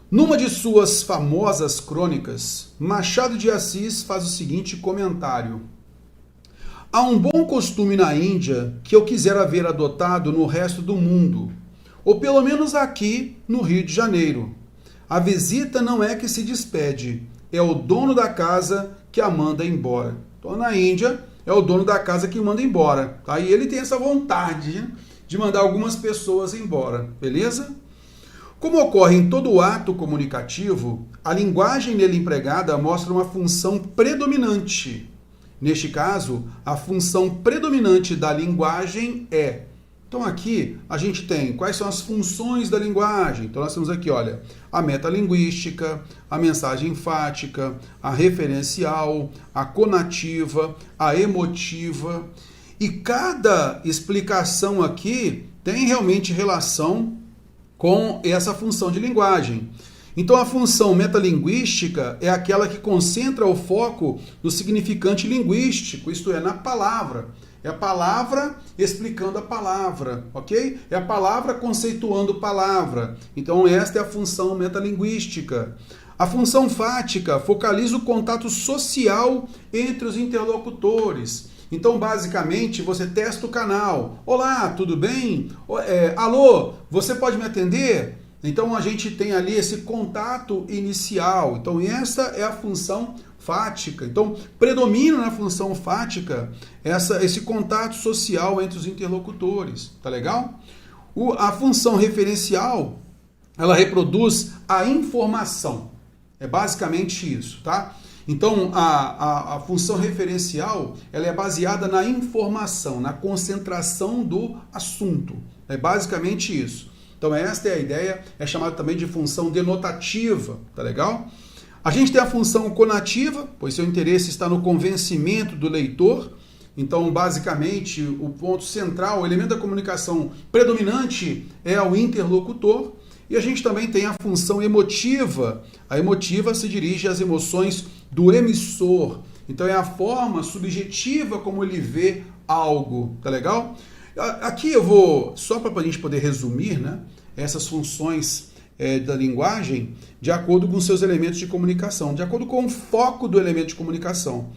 Numa de suas famosas crônicas, Machado de Assis faz o seguinte comentário: há um bom costume na Índia que eu quisera ver adotado no resto do mundo, ou pelo menos aqui no Rio de Janeiro. A visita não é que se despede, é o dono da casa que a manda embora. Então, na Índia, é o dono da casa que manda embora. Tá? E ele tem essa vontade, né, de mandar algumas pessoas embora, beleza? Como ocorre em todo ato comunicativo, a linguagem nele empregada mostra uma função predominante. Neste caso, a função predominante da linguagem é... Então aqui a gente tem quais são as funções da linguagem. Então nós temos aqui, olha, a metalinguística, a mensagem enfática, a referencial, a conativa, a emotiva. E cada explicação aqui tem realmente relação com essa função de linguagem. Então a função metalinguística é aquela que concentra o foco no significante linguístico, isto é, na palavra. É a palavra explicando a palavra, ok? É a palavra conceituando palavra. Então esta é a função metalinguística. A função fática focaliza o contato social entre os interlocutores. Então, basicamente, você testa o canal. Olá, tudo bem? Alô, você pode me atender? Então, a gente tem ali esse contato inicial. Então, essa é a função fática. Então, predomina na função fática esse contato social entre os interlocutores. Tá legal? A função referencial, ela reproduz a informação. É basicamente isso, tá? Então, a função referencial, ela é baseada na informação, na concentração do assunto. É basicamente isso. Então, esta é a ideia, é chamada também de função denotativa, tá legal? A gente tem a função conativa, pois seu interesse está no convencimento do leitor. Então, basicamente, o ponto central, o elemento da comunicação predominante é o interlocutor. E a gente também tem a função emotiva. A emotiva se dirige às emoções do emissor. Então é a forma subjetiva como ele vê algo, tá legal? Aqui eu vou, só para a gente poder resumir, né, essas funções da linguagem de acordo com seus elementos de comunicação, de acordo com o foco do elemento de comunicação.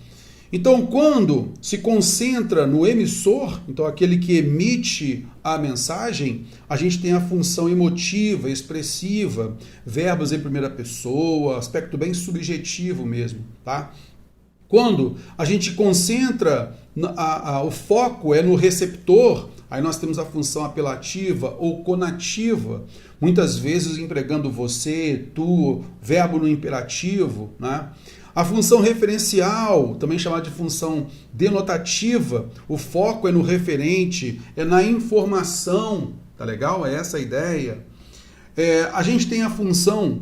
Então, quando se concentra no emissor, então aquele que emite a mensagem, a gente tem a função emotiva, expressiva, verbos em primeira pessoa, aspecto bem subjetivo mesmo, tá? Quando a gente concentra, o foco é no receptor, aí nós temos a função apelativa ou conativa, muitas vezes empregando você, tu, verbo no imperativo, né? A função referencial, também chamada de função denotativa, o foco é no referente, é na informação, tá legal? É essa a ideia. A gente tem a função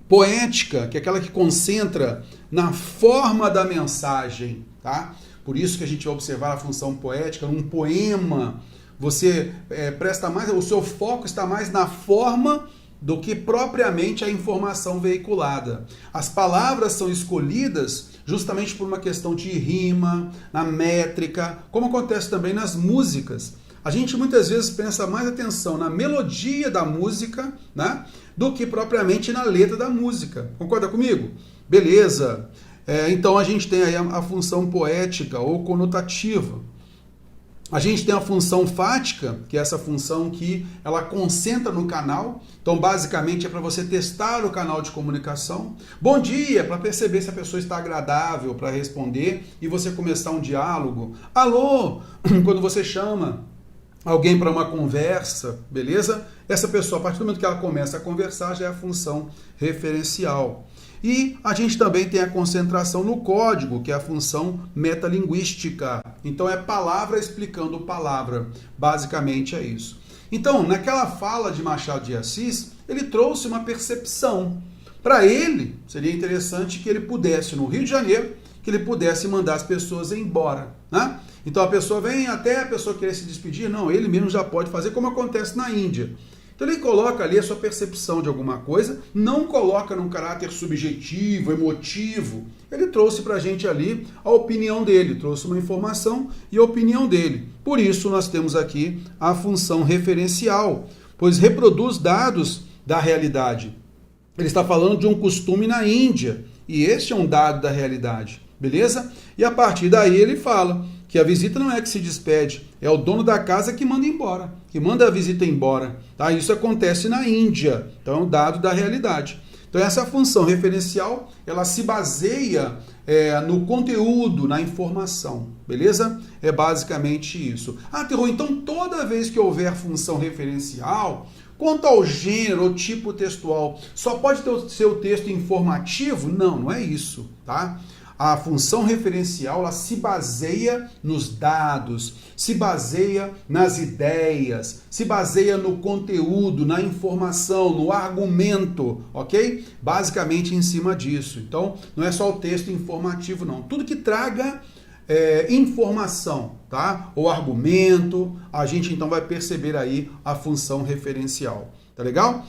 poética, que é aquela que concentra na forma da mensagem, tá? Por isso que a gente vai observar a função poética num poema. Você presta mais, o seu foco está mais na forma do que propriamente a informação veiculada. As palavras são escolhidas justamente por uma questão de rima, na métrica, como acontece também nas músicas. A gente muitas vezes presta mais atenção na melodia da música, né, do que propriamente na letra da música. Concorda comigo? Beleza. Então a gente tem aí a função poética ou conotativa. A gente tem a função fática, que é essa função que ela concentra no canal. Então, basicamente, é para você testar o canal de comunicação. Bom dia, para perceber se a pessoa está agradável para responder e você começar um diálogo. Alô, quando você chama alguém para uma conversa, beleza? Essa pessoa, a partir do momento que ela começa a conversar, já é a função referencial. E a gente também tem a concentração no código, que é a função metalinguística. Então é palavra explicando palavra. Basicamente é isso. Então, naquela fala de Machado de Assis, ele trouxe uma percepção. Para ele, seria interessante que ele pudesse, no Rio de Janeiro, que ele pudesse mandar as pessoas embora, né? Então a pessoa vem até a pessoa querer se despedir, não, ele mesmo já pode fazer, como acontece na Índia. Então ele coloca ali a sua percepção de alguma coisa, não coloca num caráter subjetivo, emotivo. Ele trouxe para a gente ali a opinião dele, trouxe uma informação e a opinião dele. Por isso nós temos aqui a função referencial, pois reproduz dados da realidade. Ele está falando de um costume na Índia, e este é um dado da realidade, beleza? E a partir daí ele fala que a visita não é que se despede, é o dono da casa que manda embora, que manda a visita embora, tá? Isso acontece na Índia, então é um dado da realidade. Então essa função referencial, ela se baseia no conteúdo, na informação, beleza? É basicamente isso. Ah, Terror, então toda vez que houver função referencial, quanto ao gênero ou tipo textual, só pode ser o texto informativo? Não, não é isso, tá? A função referencial, ela se baseia nos dados, se baseia nas ideias, se baseia no conteúdo, na informação, no argumento, ok? Basicamente em cima disso. Então, não é só o texto informativo, não. Tudo que traga informação, tá? Ou argumento, a gente então vai perceber aí a função referencial. Tá legal?